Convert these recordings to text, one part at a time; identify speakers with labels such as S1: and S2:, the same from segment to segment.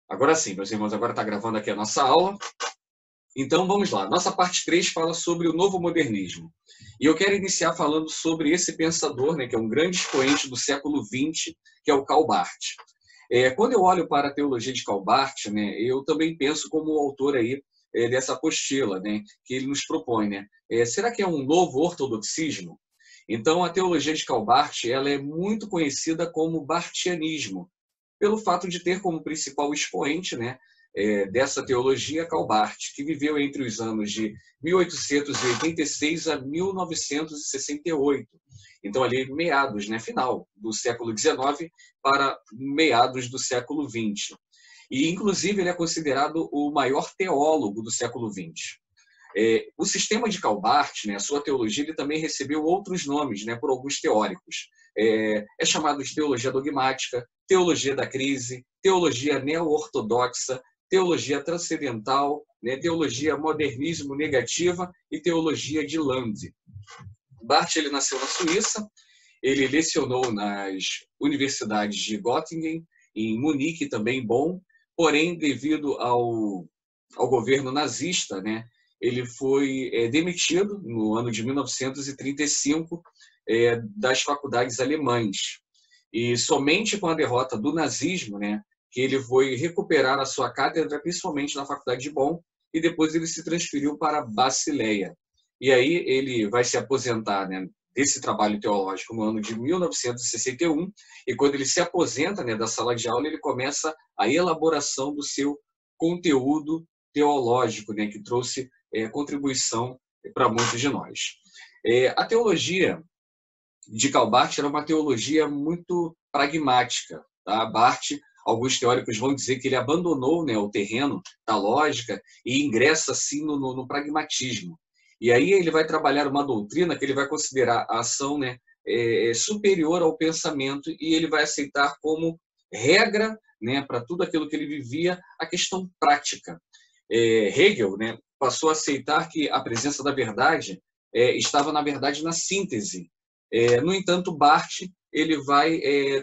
S1: Agora sim, meus irmãos, agora está gravando aqui a nossa aula. Então vamos lá. Nossa parte 3 fala sobre o novo modernismo. E eu quero iniciar falando sobre esse pensador, né, que é um grande expoente do século XX, que é o Karl Barth. Quando eu olho para a teologia de Karl Barth, né, eu também penso como o autor aí dessa apostila, né, que ele nos propõe. Né? Será que é um novo ortodoxismo? Então, a teologia de Karl Barth ela é muito conhecida como barthianismo, pelo fato de ter como principal expoente, né, dessa teologia Karl Barth, que viveu entre os anos de 1886 a 1968. Então, ali, meados, né, final do século XIX para meados do século XX. E, inclusive, ele é considerado o maior teólogo do século XX. O sistema de Karl Barth, né, a sua teologia, ele também recebeu outros nomes, né, por alguns teóricos. É chamado de teologia dogmática, teologia da crise, teologia neo-ortodoxa, teologia transcendental, né, teologia modernismo negativa e teologia de Land. Barth ele nasceu na Suíça, ele lecionou nas universidades de Göttingen, em Munique, também Bonn, porém, devido ao governo nazista, né, ele foi demitido no ano de 1935 das faculdades alemãs. E somente com a derrota do nazismo, né, que ele foi recuperar a sua cátedra, principalmente na faculdade de Bonn, e depois ele se transferiu para Basileia. E aí ele vai se aposentar, né, desse trabalho teológico no ano de 1961, e quando ele se aposenta, né, da sala de aula, ele começa a elaboração do seu conteúdo teológico, né, que trouxe contribuição para muitos de nós. A teologia de Karl Barth era uma teologia muito pragmática. Tá? Barth, alguns teóricos vão dizer que ele abandonou, né, o terreno da lógica e ingressa assim no pragmatismo. E aí ele vai trabalhar uma doutrina que ele vai considerar a ação, né, superior ao pensamento, e ele vai aceitar como regra, né, para tudo aquilo que ele vivia, a questão prática. Hegel, né, passou a aceitar que a presença da verdade estava, na verdade, na síntese. No entanto, Barth ele vai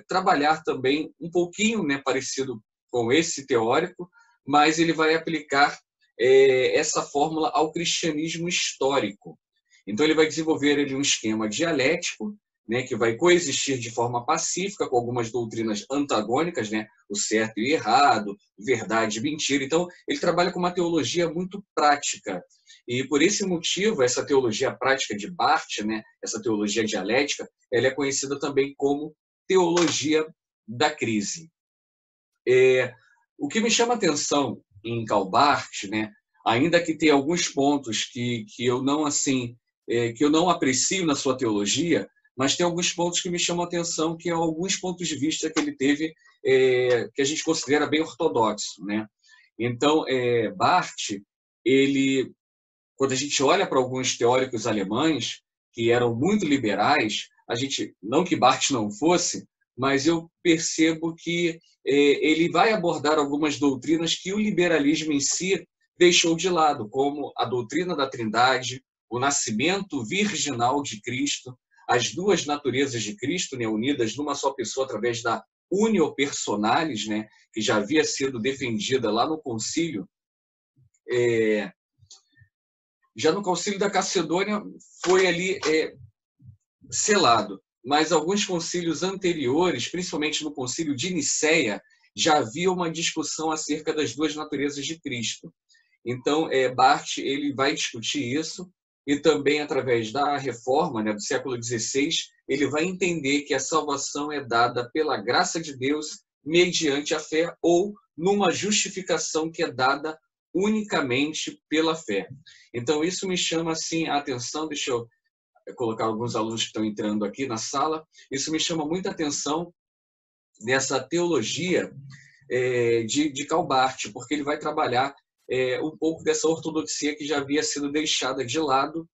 S1: trabalhar também um pouquinho, né, parecido com esse teórico, mas ele vai aplicar essa fórmula ao cristianismo histórico. Então, ele vai desenvolver um esquema dialético, né, que vai coexistir de forma pacífica com algumas doutrinas antagônicas, né, o certo e o errado, verdade e mentira. Então, ele trabalha com uma teologia muito prática. E, por esse motivo, essa teologia prática de Barth, né, essa teologia dialética, ela é conhecida também como teologia da crise. O que me chama a atenção em Karl Barth, né, ainda que tenha alguns pontos que eu não que eu não aprecio na sua teologia, mas tem alguns pontos que me chamam a atenção, que é alguns pontos de vista que ele teve que a gente considera bem ortodoxo, né? Então, Barth, ele, quando a gente olha para alguns teóricos alemães que eram muito liberais, a gente, não que Barth não fosse, mas eu percebo que ele vai abordar algumas doutrinas que o liberalismo em si deixou de lado, como a doutrina da Trindade, o nascimento virginal de Cristo, as duas naturezas de Cristo, né, unidas numa só pessoa através da unio personalis, né, que já havia sido defendida lá no concílio. Já no concílio da Calcedônia foi ali selado, mas alguns concílios anteriores, principalmente no concílio de Nicéia, já havia uma discussão acerca das duas naturezas de Cristo. Então, Barth ele vai discutir isso, e também através da reforma, né, do século XVI, ele vai entender que a salvação é dada pela graça de Deus mediante a fé, ou numa justificação que é dada unicamente pela fé. Então, isso me chama assim a atenção. Deixa eu colocar alguns alunos que estão entrando aqui na sala. Isso me chama muita atenção nessa teologia de Karl Barth, porque ele vai trabalhar um pouco dessa ortodoxia que já havia sido deixada de lado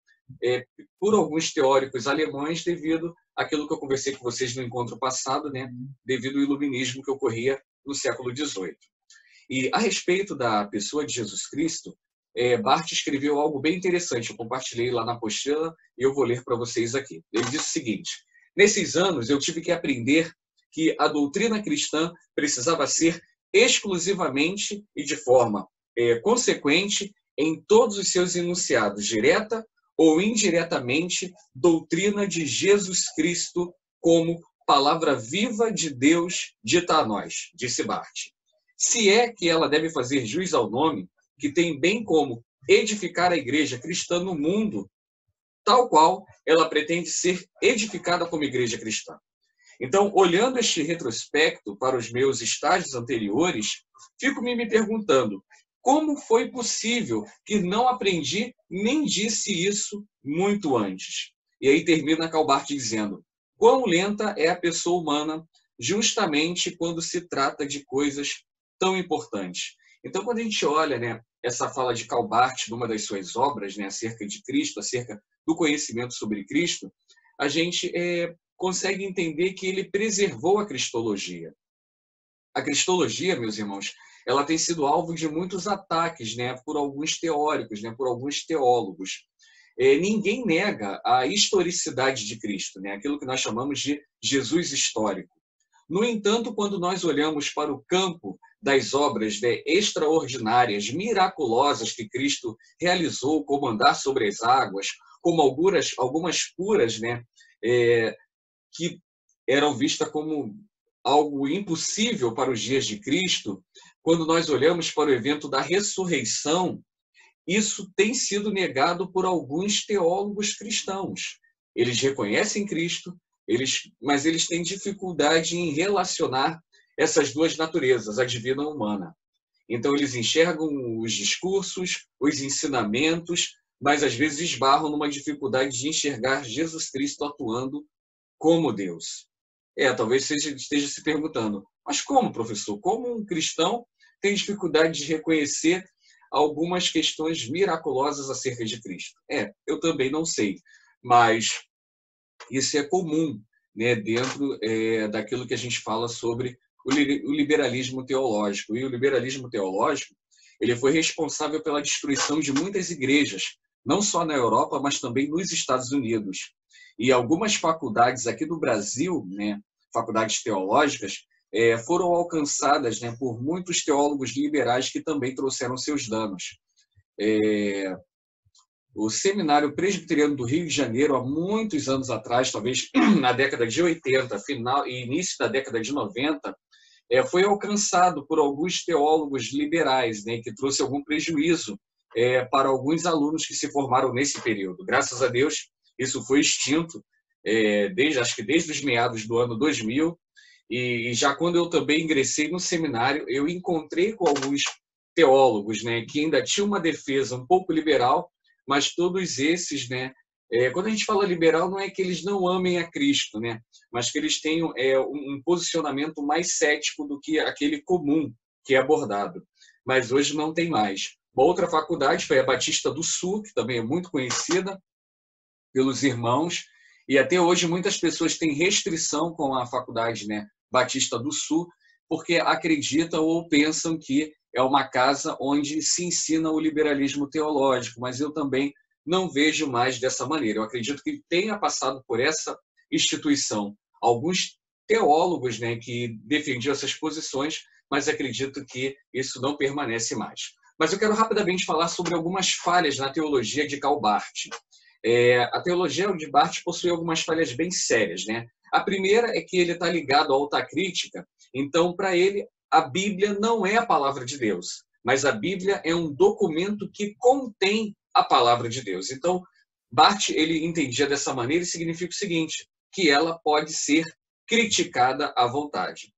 S1: por alguns teóricos alemães devido àquilo que eu conversei com vocês no encontro passado, né, devido ao iluminismo que ocorria no século XVIII. E a respeito da pessoa de Jesus Cristo, Barth escreveu algo bem interessante. Eu compartilhei lá na apostila e eu vou ler para vocês aqui. Ele diz o seguinte: nesses anos eu tive que aprender que a doutrina cristã precisava ser exclusivamente e de forma consequente em todos os seus enunciados, direta ou indiretamente, doutrina de Jesus Cristo como palavra viva de Deus dita a nós, disse Barth. Se é que ela deve fazer jus ao nome, que tem bem como edificar a igreja cristã no mundo, tal qual ela pretende ser edificada como igreja cristã. Então, olhando este retrospecto para os meus estágios anteriores, fico me perguntando como foi possível que não aprendi nem disse isso muito antes. E aí termina Calbart dizendo: quão lenta é a pessoa humana justamente quando se trata de coisas tão importantes. Então, quando a gente olha, né, essa fala de Calbart numa das suas obras, né, acerca de Cristo, acerca do conhecimento sobre Cristo, a gente consegue entender que ele preservou a cristologia. A cristologia, meus irmãos, ela tem sido alvo de muitos ataques, né, por alguns teóricos, né, por alguns teólogos. Ninguém nega a historicidade de Cristo, né, aquilo que nós chamamos de Jesus histórico. No entanto, quando nós olhamos para o campo das obras, né, extraordinárias, miraculosas que Cristo realizou, como andar sobre as águas, como algumas curas, né, que eram vistas como algo impossível para os dias de Cristo, quando nós olhamos para o evento da ressurreição, isso tem sido negado por alguns teólogos cristãos. Eles reconhecem Cristo, mas eles têm dificuldade em relacionar essas duas naturezas, a divina e a humana. Então, eles enxergam os discursos, os ensinamentos, mas às vezes esbarram numa dificuldade de enxergar Jesus Cristo atuando como Deus. Talvez você esteja se perguntando, mas como, professor? Como um cristão tem dificuldade de reconhecer algumas questões miraculosas acerca de Cristo? Eu também não sei, mas isso é comum, né, dentro daquilo que a gente fala sobre o liberalismo teológico. E o liberalismo teológico, ele foi responsável pela destruição de muitas igrejas, não só na Europa, mas também nos Estados Unidos. E algumas faculdades aqui do Brasil, né, faculdades teológicas, foram alcançadas, né, por muitos teólogos liberais que também trouxeram seus danos. O Seminário Presbiteriano do Rio de Janeiro, há muitos anos atrás, talvez na década de 80, final e início da década de 90, foi alcançado por alguns teólogos liberais, né, que trouxe algum prejuízo para alguns alunos que se formaram nesse período. Graças a Deus, isso foi extinto, acho que desde os meados do ano 2000, e já quando eu também ingressei no seminário, eu encontrei com alguns teólogos, né, que ainda tinham uma defesa um pouco liberal, mas todos esses, né, quando a gente fala liberal, não é que eles não amem a Cristo, né, mas que eles tenham um posicionamento mais cético do que aquele comum que é abordado. Mas hoje não tem mais. Uma outra faculdade foi a Batista do Sul, que também é muito conhecida pelos irmãos, e até hoje muitas pessoas têm restrição com a faculdade, né, Batista do Sul, porque acreditam ou pensam que é uma casa onde se ensina o liberalismo teológico, mas eu também não vejo mais dessa maneira. Eu acredito que tenha passado por essa instituição alguns teólogos, né, que defendiam essas posições, mas acredito que isso não permanece mais. Mas eu quero rapidamente falar sobre algumas falhas na teologia de Calbart. A teologia de Barth possui algumas falhas bem sérias, né? A primeira é que ele está ligado à autocrítica, então, para ele, a Bíblia não é a palavra de Deus, mas a Bíblia é um documento que contém a palavra de Deus. Então, Barth, ele entendia dessa maneira e significa o seguinte, que ela pode ser criticada à vontade.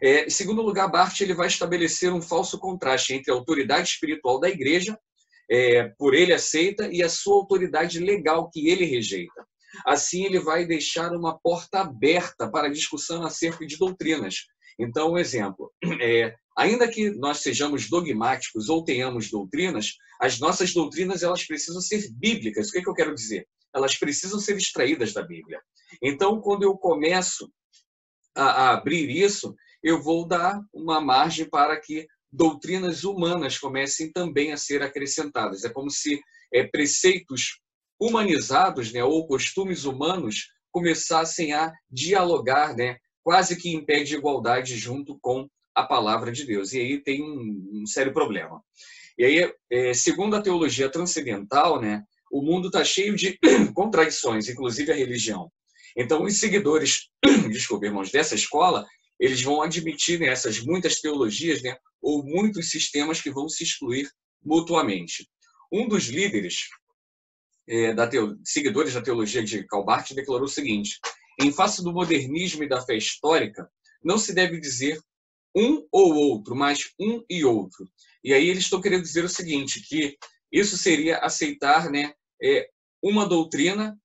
S1: Em segundo lugar, Barth ele vai estabelecer um falso contraste entre a autoridade espiritual da igreja, por ele aceita, e a sua autoridade legal que ele rejeita. Assim, ele vai deixar uma porta aberta para a discussão acerca de doutrinas. Então, um exemplo, ainda que nós sejamos dogmáticos ou tenhamos doutrinas, as nossas doutrinas elas precisam ser bíblicas. O que eu quero dizer? Elas precisam ser extraídas da Bíblia. Então, quando eu começo a abrir isso, eu vou dar uma margem para que doutrinas humanas comecem também a ser acrescentadas. É como se preceitos humanizados, né, ou costumes humanos começassem a dialogar, né, quase que em pé de igualdade junto com a palavra de Deus. E aí tem um sério problema. E aí, segundo a teologia transcendental, né, o mundo está cheio de contradições, inclusive a religião. Então, os seguidores, desculpe, irmãos, dessa escola, eles vão admitir, né, essas muitas teologias, né, ou muitos sistemas que vão se excluir mutuamente. Um dos líderes, seguidores da teologia de Calbart, declarou o seguinte: em face do modernismo e da fé histórica, não se deve dizer um ou outro, mas um e outro. E aí eles estão querendo dizer o seguinte, que isso seria aceitar, né, uma doutrina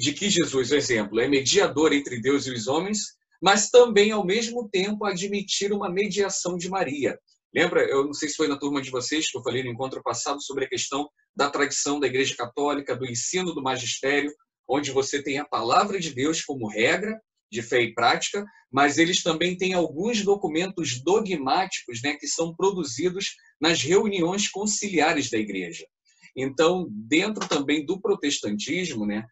S1: de que Jesus, por exemplo, é mediador entre Deus e os homens, mas também, ao mesmo tempo, admitir uma mediação de Maria. Lembra, eu não sei se foi na turma de vocês que eu falei no encontro passado sobre a questão da tradição da Igreja Católica, do ensino do magistério, onde você tem a palavra de Deus como regra de fé e prática, mas eles também têm alguns documentos dogmáticos, né, que são produzidos nas reuniões conciliares da Igreja. Então, dentro também do protestantismo, né,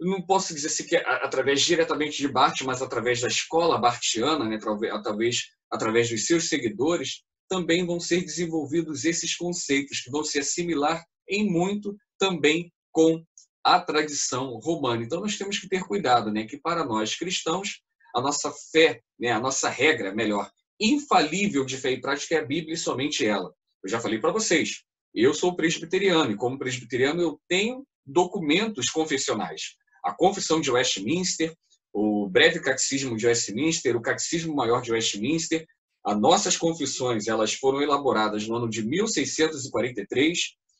S1: não posso dizer assim que através diretamente de Barth, mas através da escola barthiana, né, talvez através dos seus seguidores, também vão ser desenvolvidos esses conceitos que vão se assimilar em muito também com a tradição romana. Então, nós temos que ter cuidado, né, que para nós cristãos, a nossa fé, né, a nossa regra, melhor, infalível de fé e prática é a Bíblia e somente ela. Eu já falei para vocês, eu sou presbiteriano e como presbiteriano eu tenho documentos confessionais. A Confissão de Westminster, o Breve Catecismo de Westminster, o Catecismo Maior de Westminster. As nossas confissões, elas foram elaboradas no ano de 1643,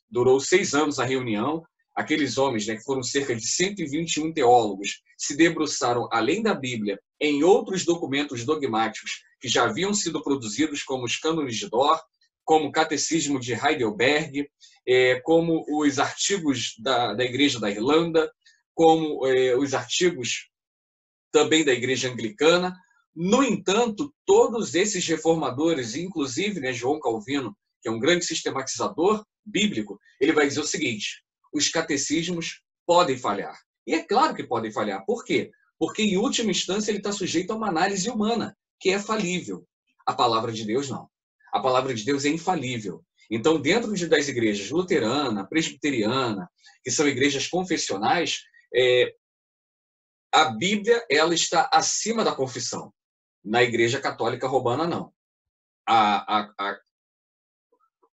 S1: durou 6 anos a reunião. Aqueles homens, né, que foram cerca de 121 teólogos, se debruçaram, além da Bíblia, em outros documentos dogmáticos que já haviam sido produzidos, como os cânones de Dort, como o Catecismo de Heidelberg, como os artigos da Igreja da Irlanda, como os artigos também da Igreja Anglicana. No entanto, todos esses reformadores, inclusive, né, João Calvino, que é um grande sistematizador bíblico, ele vai dizer o seguinte: os catecismos podem falhar. E é claro que podem falhar. Por quê? Porque, em última instância, ele está sujeito a uma análise humana, que é falível. A palavra de Deus, não. A palavra de Deus é infalível. Então, dentro das igrejas luterana, presbiteriana, que são igrejas confessionais, a Bíblia ela está acima da confissão. Na Igreja Católica Romana, não.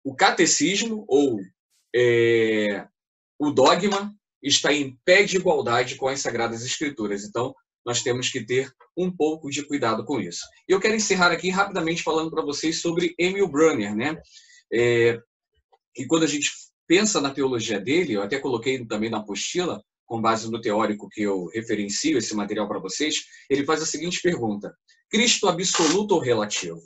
S1: O catecismo ou o dogma está em pé de igualdade com as Sagradas Escrituras. Então, nós temos que ter um pouco de cuidado com isso. E eu quero encerrar aqui rapidamente falando para vocês sobre Emil Brunner, né? E quando a gente pensa na teologia dele, eu até coloquei também na apostila, com base no teórico que eu referencio esse material para vocês, ele faz a seguinte pergunta: Cristo absoluto ou relativo?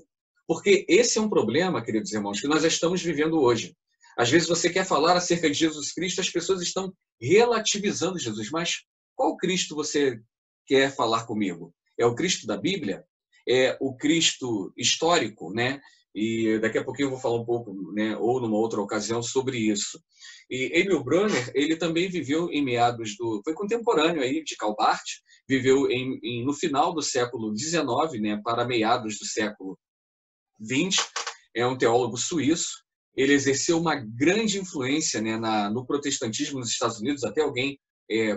S1: Porque esse é um problema, queridos irmãos, que nós já estamos vivendo hoje. Às vezes você quer falar acerca de Jesus Cristo, as pessoas estão relativizando Jesus, mas qual Cristo você quer falar comigo? É o Cristo da Bíblia? É o Cristo histórico, né? E daqui a pouquinho eu vou falar um pouco, né, ou numa outra ocasião, sobre isso. E Emil Brunner, ele também viveu em meados foi contemporâneo aí de Calbart, viveu no final do século XIX, né, para meados do século XX, é um teólogo suíço. Ele exerceu uma grande influência, né, no protestantismo nos Estados Unidos, até alguém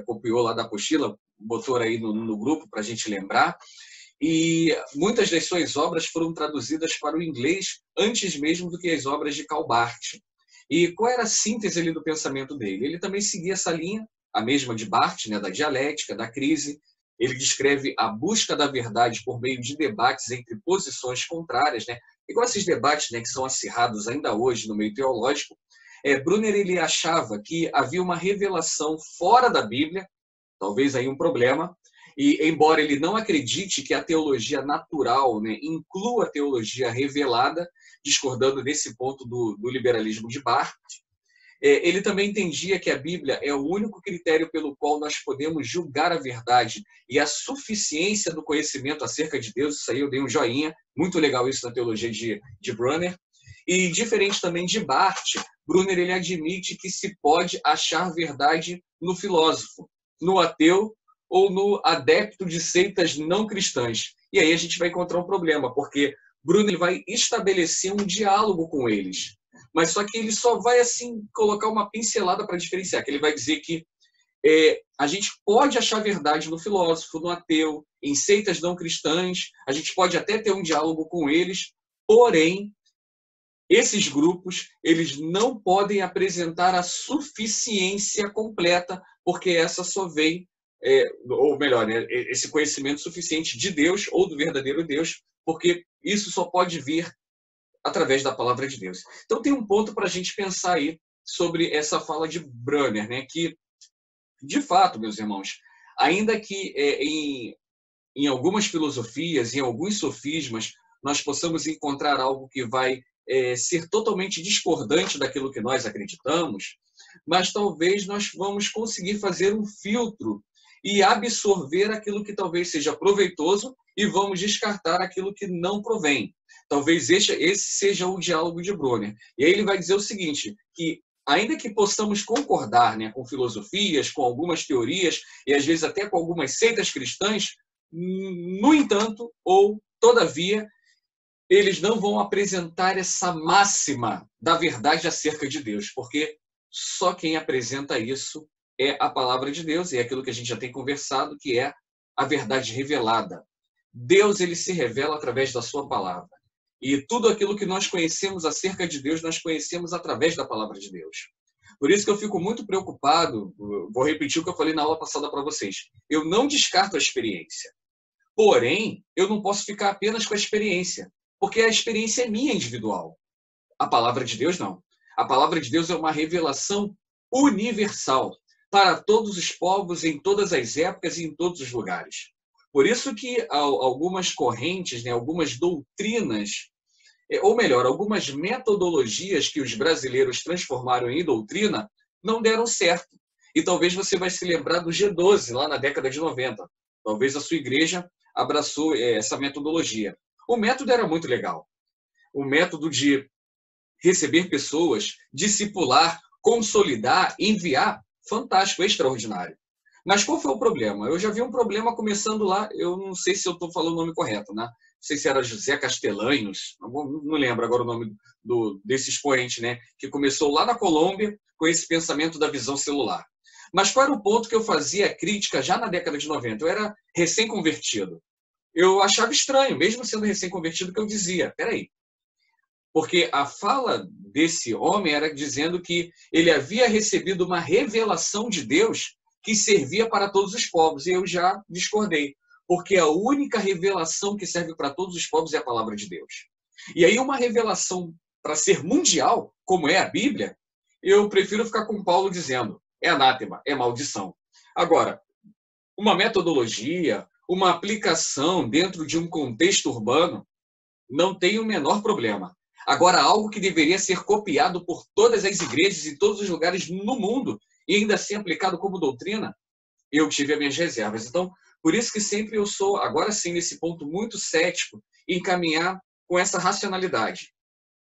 S1: copiou lá da apostila, botou aí no grupo para a gente lembrar. E muitas das suas obras foram traduzidas para o inglês antes mesmo do que as obras de Calbart. E qual era a síntese ali do pensamento dele? Ele também seguia essa linha, a mesma de Barth, né, da dialética, da crise. Ele descreve a busca da verdade por meio de debates entre posições contrárias, né, igual esses debates, né, que são acirrados ainda hoje no meio teológico. Brunner ele achava que havia uma revelação fora da Bíblia, talvez aí um problema, e embora ele não acredite que a teologia natural, né, inclua a teologia revelada, discordando nesse ponto do liberalismo de Barth, ele também entendia que a Bíblia é o único critério pelo qual nós podemos julgar a verdade e a suficiência do conhecimento acerca de Deus. Isso aí eu dei um joinha, muito legal isso na teologia de Brunner. E diferente também de Barth, Brunner ele admite que se pode achar verdade no filósofo, no ateu ou no adepto de seitas não cristãs. E aí a gente vai encontrar um problema, porque Bruno ele vai estabelecer um diálogo com eles. Mas só que ele só vai assim colocar uma pincelada para diferenciar, que ele vai dizer que a gente pode achar verdade no filósofo, no ateu, em seitas não cristãs, a gente pode até ter um diálogo com eles, porém, esses grupos eles não podem apresentar a suficiência completa, porque essa só vem, ou melhor, né, esse conhecimento suficiente de Deus ou do verdadeiro Deus, porque isso só pode vir através da palavra de Deus. Então tem um ponto para a gente pensar aí sobre essa fala de Brunner, né, que de fato, meus irmãos, ainda que em algumas filosofias, em alguns sofismas, nós possamos encontrar algo que vai ser totalmente discordante daquilo que nós acreditamos, mas talvez nós vamos conseguir fazer um filtro e absorver aquilo que talvez seja proveitoso e vamos descartar aquilo que não provém. Talvez esse seja o diálogo de Brunner. E aí ele vai dizer o seguinte, que ainda que possamos concordar, né, com filosofias, com algumas teorias e às vezes até com algumas seitas cristãs, no entanto, ou todavia, eles não vão apresentar essa máxima da verdade acerca de Deus, porque só quem apresenta isso é a palavra de Deus, e é aquilo que a gente já tem conversado, que é a verdade revelada. Deus ele se revela através da sua palavra. E tudo aquilo que nós conhecemos acerca de Deus, nós conhecemos através da palavra de Deus. Por isso que eu fico muito preocupado, vou repetir o que eu falei na aula passada para vocês. Eu não descarto a experiência. Porém, eu não posso ficar apenas com a experiência, porque a experiência é minha individual. A palavra de Deus não. A palavra de Deus é uma revelação universal para todos os povos, em todas as épocas e em todos os lugares. Por isso que algumas correntes, né, algumas doutrinas, ou melhor, algumas metodologias que os brasileiros transformaram em doutrina, não deram certo. E talvez você vai se lembrar do G12, lá na década de 90. Talvez a sua igreja abraçou essa metodologia. O método era muito legal. O método de receber pessoas, discipular, consolidar, enviar, fantástico, extraordinário. Mas qual foi o problema? Eu já vi um problema começando lá, eu não sei se eu estou falando o nome correto, né? Não sei se era José Castelanhos, não lembro agora o nome desse expoente, né? Que começou lá na Colômbia com esse pensamento da visão celular. Mas qual era o ponto que eu fazia crítica já na década de 90? Eu era recém-convertido. Eu achava estranho, mesmo sendo recém-convertido, que eu dizia, peraí, porque a fala desse homem era dizendo que ele havia recebido uma revelação de Deus que servia para todos os povos. E eu já discordei, porque a única revelação que serve para todos os povos é a palavra de Deus. E aí uma revelação para ser mundial, como é a Bíblia, eu prefiro ficar com Paulo dizendo, é anátema, é maldição. Agora, uma metodologia, uma aplicação dentro de um contexto urbano, não tem o menor problema. Agora, algo que deveria ser copiado por todas as igrejas em todos os lugares no mundo e ainda assim aplicado como doutrina, eu tive as minhas reservas. Então, por isso que sempre eu sou, agora sim, nesse ponto muito cético, em caminhar com essa racionalidade.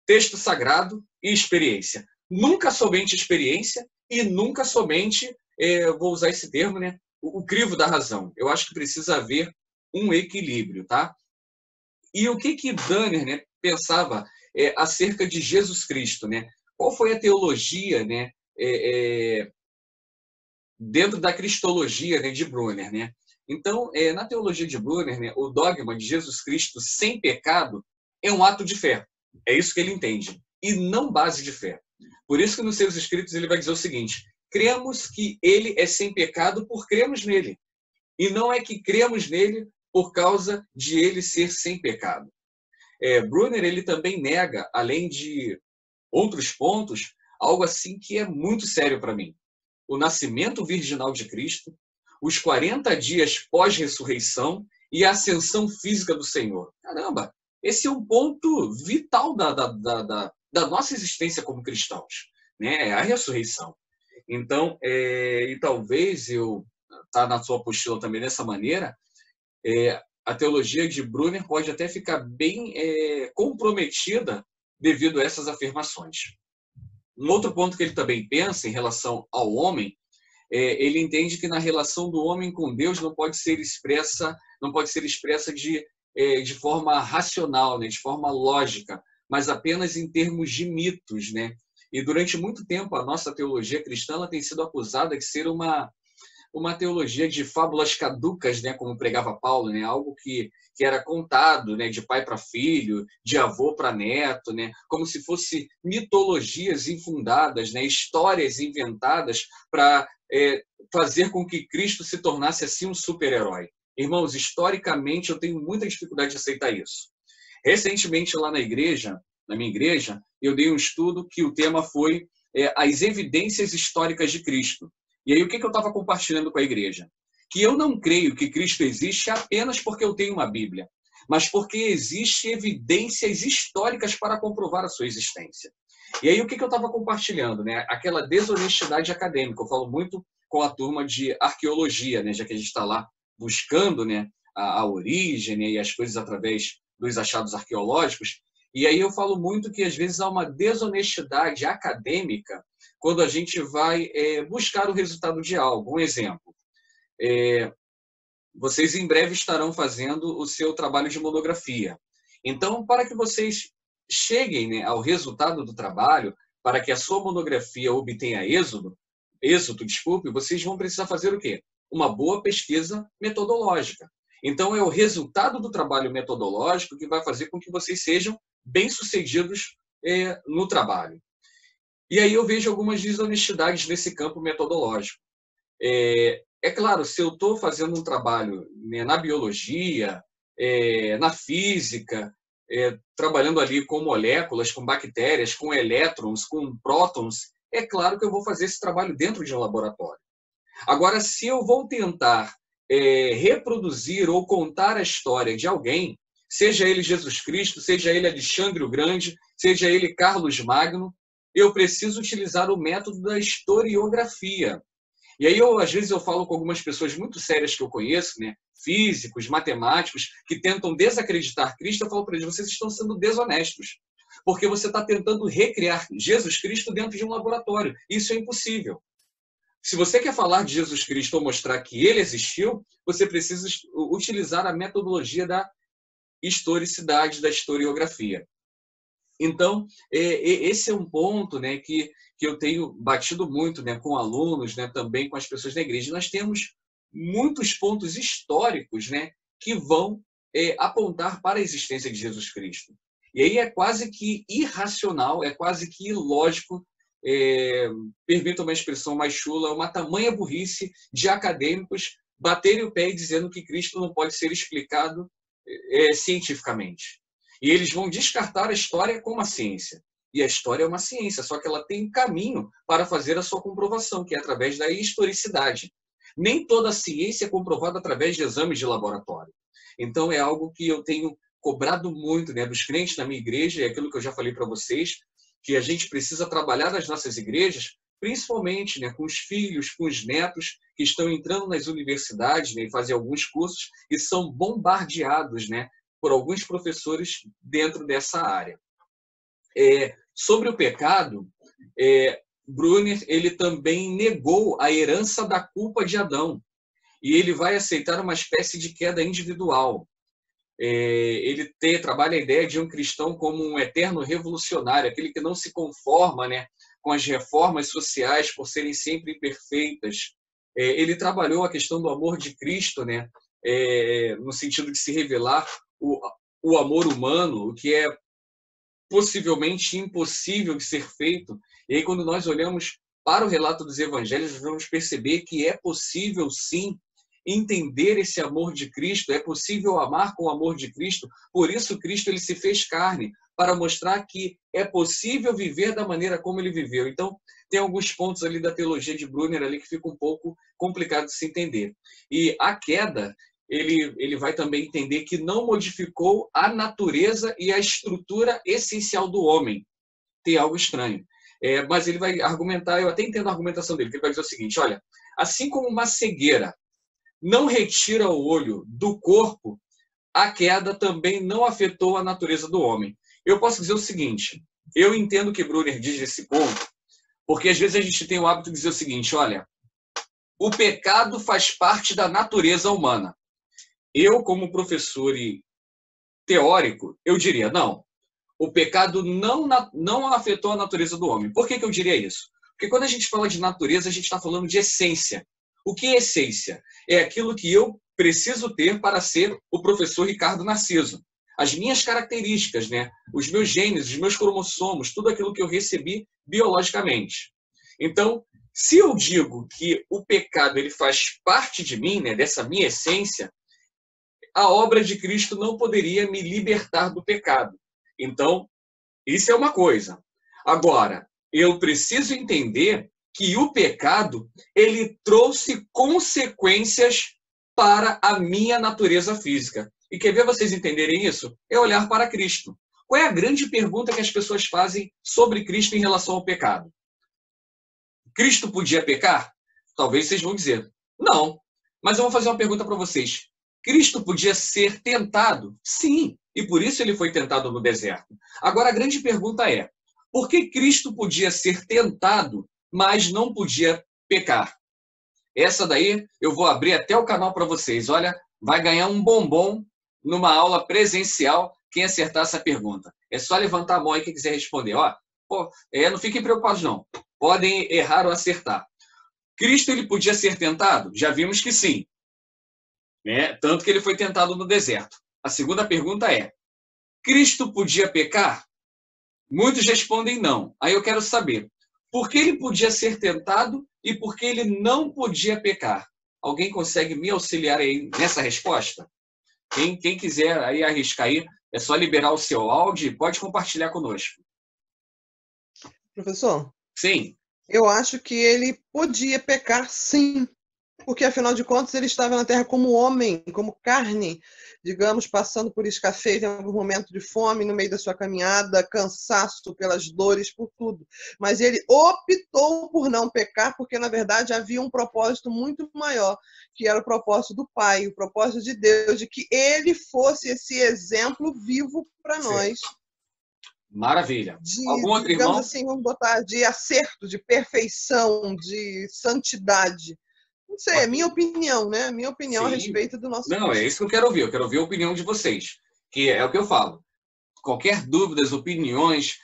S1: Texto sagrado e experiência. Nunca somente experiência e nunca somente, vou usar esse termo, né, o crivo da razão. Eu acho que precisa haver um equilíbrio, tá? E o que Brunner, né, pensava acerca de Jesus Cristo, né? Qual foi a teologia, né, dentro da cristologia, né, de Brunner, né? Então, na teologia de Brunner, né, o dogma de Jesus Cristo sem pecado é um ato de fé. É isso que ele entende. E não base de fé. Por isso que nos seus escritos ele vai dizer o seguinte: cremos que ele é sem pecado por cremos nele. E não é que cremos nele por causa de ele ser sem pecado. Brunner ele também nega, além de outros pontos, algo assim que é muito sério para mim. O nascimento virginal de Cristo, os 40 dias pós-ressurreição e a ascensão física do Senhor. Caramba, esse é um ponto vital da nossa existência como cristãos, né? É a ressurreição. Então, e talvez tá na sua apostila também dessa maneira, a teologia de Brunner pode até ficar bem comprometida devido a essas afirmações. Um outro ponto que ele também pensa em relação ao homem, ele entende que na relação do homem com Deus não pode ser expressa de de forma racional, né, de forma lógica, mas apenas em termos de mitos, né? E durante muito tempo a nossa teologia cristã ela tem sido acusada de ser uma teologia de fábulas caducas, né, como pregava Paulo, né, algo que era contado, né, de pai para filho, de avô para neto, né, como se fosse mitologias infundadas, né, histórias inventadas para fazer com que Cristo se tornasse assim um super-herói. Irmãos, historicamente eu tenho muita dificuldade de aceitar isso. Recentemente lá na minha igreja, eu dei um estudo que o tema foi as evidências históricas de Cristo. E aí, o que eu estava compartilhando com a igreja? Que eu não creio que Cristo existe apenas porque eu tenho uma Bíblia, mas porque existem evidências históricas para comprovar a sua existência. E aí, o que eu estava compartilhando? Né? Aquela desonestidade acadêmica. Eu falo muito com a turma de arqueologia, né? Já que a gente está lá buscando, né, a origem, né, e as coisas através dos achados arqueológicos. E aí eu falo muito que, às vezes, há uma desonestidade acadêmica quando a gente vai buscar o resultado de algo. Um exemplo, vocês em breve estarão fazendo o seu trabalho de monografia. Então, para que vocês cheguem, né, ao resultado do trabalho, para que a sua monografia obtenha êxito, vocês vão precisar fazer o quê? Uma boa pesquisa metodológica. Então, é o resultado do trabalho metodológico que vai fazer com que vocês sejam bem-sucedidos no trabalho. E aí eu vejo algumas desonestidades nesse campo metodológico. Claro, se eu estou fazendo um trabalho, né, na biologia, na física, trabalhando ali com moléculas, com bactérias, com elétrons, com prótons, é claro que eu vou fazer esse trabalho dentro de um laboratório. Agora, se eu vou tentar reproduzir ou contar a história de alguém, seja ele Jesus Cristo, seja ele Alexandre o Grande, seja ele Carlos Magno, eu preciso utilizar o método da historiografia. E aí, às vezes, eu falo com algumas pessoas muito sérias que eu conheço, né? Físicos, matemáticos, que tentam desacreditar Cristo. Eu falo para eles, vocês estão sendo desonestos, porque você está tentando recriar Jesus Cristo dentro de um laboratório. Isso é impossível. Se você quer falar de Jesus Cristo ou mostrar que ele existiu, você precisa utilizar a metodologia da historicidade, da historiografia. Então, esse é um ponto, né, que eu tenho batido muito, né, com alunos, né, também com as pessoas da igreja. Nós temos muitos pontos históricos, né, que vão apontar para a existência de Jesus Cristo. E aí é quase que irracional, é quase que ilógico, permita uma expressão mais chula, uma tamanha burrice de acadêmicos baterem o pé e dizendo que Cristo não pode ser explicado cientificamente. E eles vão descartar a história como a ciência. E a história é uma ciência, só que ela tem um caminho para fazer a sua comprovação, que é através da historicidade. Nem toda ciência é comprovada através de exames de laboratório. Então, é algo que eu tenho cobrado muito, né, dos crentes na minha igreja, é aquilo que eu já falei para vocês, que a gente precisa trabalhar nas nossas igrejas, principalmente, né, com os filhos, com os netos que estão entrando nas universidades, né, e fazem alguns cursos e são bombardeados, né, por alguns professores dentro dessa área. Sobre o pecado, Brunner ele também negou a herança da culpa de Adão e ele vai aceitar uma espécie de queda individual. Ele trabalha a ideia de um cristão como um eterno revolucionário, aquele que não se conforma, né, com as reformas sociais por serem sempre imperfeitas. Ele trabalhou a questão do amor de Cristo, né, no sentido de se revelar o amor humano, o que é possivelmente impossível de ser feito. E aí, quando nós olhamos para o relato dos evangelhos, nós vamos perceber que é possível, sim, entender esse amor de Cristo, é possível amar com o amor de Cristo. Por isso, Cristo ele se fez carne, para mostrar que é possível viver da maneira como ele viveu. Então, tem alguns pontos ali da teologia de Brunner ali que fica um pouco complicado de se entender. E a queda, ele vai também entender que não modificou a natureza e a estrutura essencial do homem. Tem algo estranho. Mas ele vai argumentar, eu até entendo a argumentação dele, que ele vai dizer o seguinte, olha, assim como uma cegueira não retira o olho do corpo, a queda também não afetou a natureza do homem. Eu posso dizer o seguinte, eu entendo que Brunner diz esse ponto, porque às vezes a gente tem o hábito de dizer o seguinte, olha, o pecado faz parte da natureza humana. Eu, como professor e teórico, eu diria, não, o pecado não afetou a natureza do homem. Por que eu diria isso? Porque quando a gente fala de natureza, a gente está falando de essência. O que é essência? É aquilo que eu preciso ter para ser o professor Ricardo Narciso. As minhas características, né? Os meus genes, os meus cromossomos, tudo aquilo que eu recebi biologicamente. Então, se eu digo que o pecado ele faz parte de mim, né, dessa minha essência, a obra de Cristo não poderia me libertar do pecado. Então, isso é uma coisa. Agora, eu preciso entender que o pecado ele trouxe consequências para a minha natureza física. E quer ver vocês entenderem isso? É olhar para Cristo. Qual é a grande pergunta que as pessoas fazem sobre Cristo em relação ao pecado? Cristo podia pecar? Talvez vocês vão dizer, não. Mas eu vou fazer uma pergunta para vocês. Cristo podia ser tentado? Sim, e por isso ele foi tentado no deserto. Agora, a grande pergunta é, por que Cristo podia ser tentado, mas não podia pecar? Essa daí, eu vou abrir até o canal para vocês. Olha, vai ganhar um bombom numa aula presencial quem acertar essa pergunta. É só levantar a mão aí quem quiser responder. Ó, não fiquem preocupados, não. Podem errar ou acertar. Cristo ele podia ser tentado? Já vimos que sim. Né? Tanto que ele foi tentado no deserto. A segunda pergunta é, Cristo podia pecar? Muitos respondem não. Aí eu quero saber, por que ele podia ser tentado e por que ele não podia pecar? Alguém consegue me auxiliar aí nessa resposta? Quem quiser aí arriscar aí, é só liberar o seu áudio e pode compartilhar conosco.
S2: Professor?
S1: Sim.
S2: Eu acho que ele podia pecar, sim. Porque, afinal de contas, ele estava na Terra como homem, como carne, digamos, passando por escassez em algum momento de fome no meio da sua caminhada, cansaço pelas dores, por tudo. Mas ele optou por não pecar, porque, na verdade, havia um propósito muito maior, que era o propósito do Pai, o propósito de Deus, de que ele fosse esse exemplo vivo para nós.
S1: Maravilha. Algum outro
S2: Digamos
S1: irmão?
S2: assim, vamos botar de acerto, de perfeição, de santidade. Não sei, é minha opinião, né? Minha opinião a respeito do nosso
S1: Não, é isso que eu quero ouvir. Eu quero ouvir a opinião de vocês. Que é o que eu falo. Qualquer dúvidas, opiniões,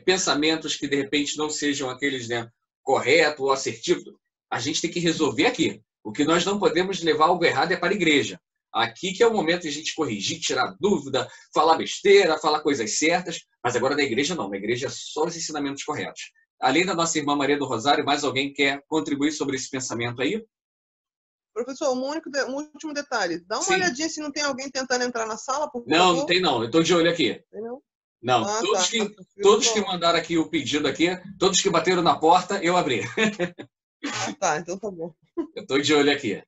S1: pensamentos que de repente não sejam aqueles, né, corretos ou assertivos, a gente tem que resolver aqui. O que nós não podemos levar algo errado é para a igreja. Aqui que é o momento de a gente corrigir, tirar dúvida, falar besteira, falar coisas certas, mas agora da igreja não. Na igreja é só os ensinamentos corretos. Além da nossa irmã Maria do Rosário, mais alguém quer contribuir sobre esse pensamento aí?
S2: Professor, um último detalhe. Dá uma olhadinha se não tem alguém tentando entrar na sala, por favor.
S1: Não, não tem não. Eu estou de olho aqui.
S2: Tem não?
S1: Não, todos que mandaram aqui o pedido aqui, todos que bateram na porta, eu abri.
S2: Ah, tá, então tá bom.
S1: Eu estou de olho aqui.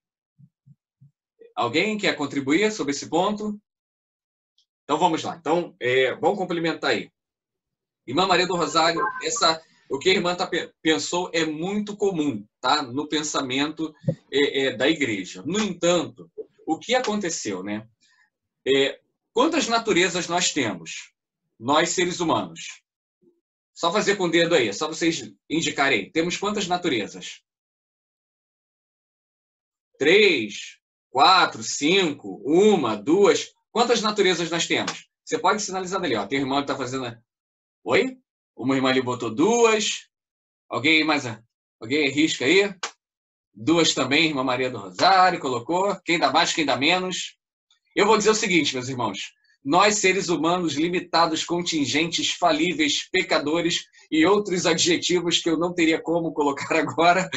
S1: Alguém quer contribuir sobre esse ponto? Então vamos lá. Então, vamos complementar aí. Irmã Maria do Rosário, o que a irmã pensou é muito comum, tá? No pensamento da igreja. No entanto, o que aconteceu, né? Quantas naturezas nós temos? Nós, seres humanos. Só fazer com o dedo aí, só vocês indicarem aí. Temos quantas naturezas? 3, 4, 5, 1, 2. Quantas naturezas nós temos? Você pode sinalizar ali, ó. Tem um irmão que está fazendo... Oi? Uma irmã ali botou 2. Alguém mais? Alguém risca aí? 2 também, irmã Maria do Rosário colocou. Quem dá mais, quem dá menos? Eu vou dizer o seguinte, meus irmãos. Nós, seres humanos limitados, contingentes, falíveis, pecadores e outros adjetivos que eu não teria como colocar agora,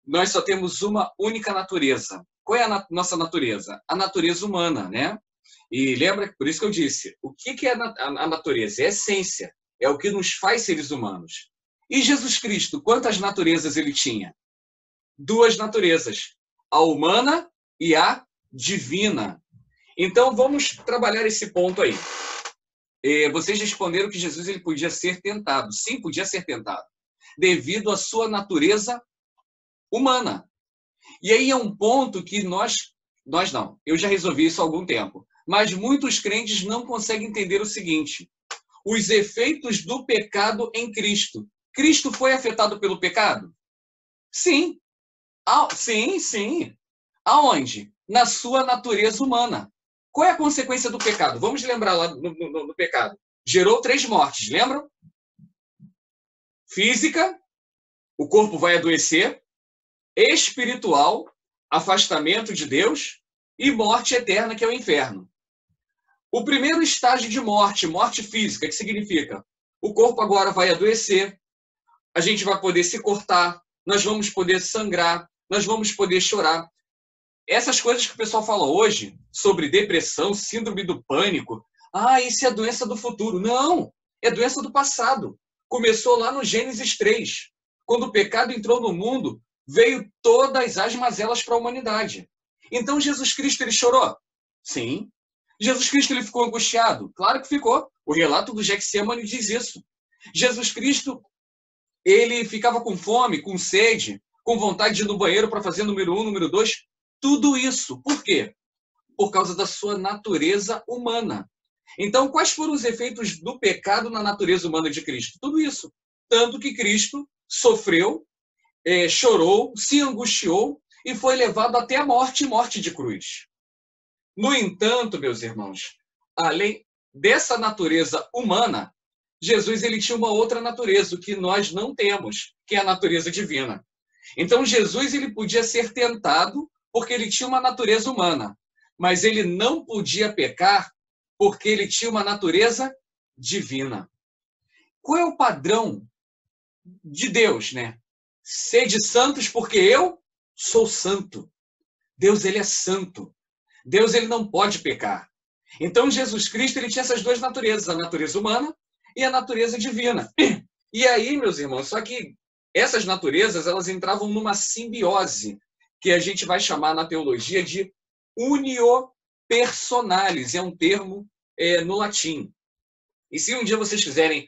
S1: nós só temos uma única natureza. Qual é a nossa natureza? A natureza humana, né? E lembra, por isso que eu disse, o que é a natureza? É a essência, é o que nos faz seres humanos. E Jesus Cristo, quantas naturezas ele tinha? 2 naturezas, a humana e a divina. Então, vamos trabalhar esse ponto aí. Vocês responderam que Jesus ele podia ser tentado. Sim, podia ser tentado, devido à sua natureza humana. E aí é um ponto que nós não. Eu já resolvi isso há algum tempo. Mas muitos crentes não conseguem entender o seguinte: os efeitos do pecado em Cristo. Cristo foi afetado pelo pecado? Sim. Sim. Aonde? Na sua natureza humana. Qual é a consequência do pecado? Vamos lembrar lá no pecado. Gerou 3 mortes, lembram? Física, o corpo vai adoecer. Espiritual, afastamento de Deus. E morte eterna, que é o inferno. O primeiro estágio de morte, morte física, que significa? O corpo agora vai adoecer, a gente vai poder se cortar, nós vamos poder sangrar, nós vamos poder chorar. Essas coisas que o pessoal fala hoje, sobre depressão, síndrome do pânico, isso é doença do futuro. Não, é doença do passado. Começou lá no Gênesis 3. Quando o pecado entrou no mundo, veio todas as mazelas para a humanidade. Então Jesus Cristo, ele chorou? Sim. Jesus Cristo, ele ficou angustiado? Claro que ficou. O relato do Getsêmani diz isso. Jesus Cristo, ele ficava com fome, com sede, com vontade de ir no banheiro para fazer número 1, número 2. Tudo isso. Por quê? Por causa da sua natureza humana. Então, quais foram os efeitos do pecado na natureza humana de Cristo? Tudo isso. Tanto que Cristo sofreu, chorou, se angustiou e foi levado até a morte, morte de cruz. No entanto, meus irmãos, além dessa natureza humana, Jesus, ele tinha uma outra natureza, o que nós não temos, que é a natureza divina. Então, Jesus, ele podia ser tentado porque ele tinha uma natureza humana, mas ele não podia pecar porque ele tinha uma natureza divina. Qual é o padrão de Deus, né? Sede santos porque eu sou santo. Deus, ele é santo. Deus, ele não pode pecar. Então, Jesus Cristo, ele tinha essas duas naturezas, a natureza humana e a natureza divina. E aí, meus irmãos, só que essas naturezas, elas entravam numa simbiose, que a gente vai chamar na teologia de unio personalis, é um termo no latim. E se um dia vocês quiserem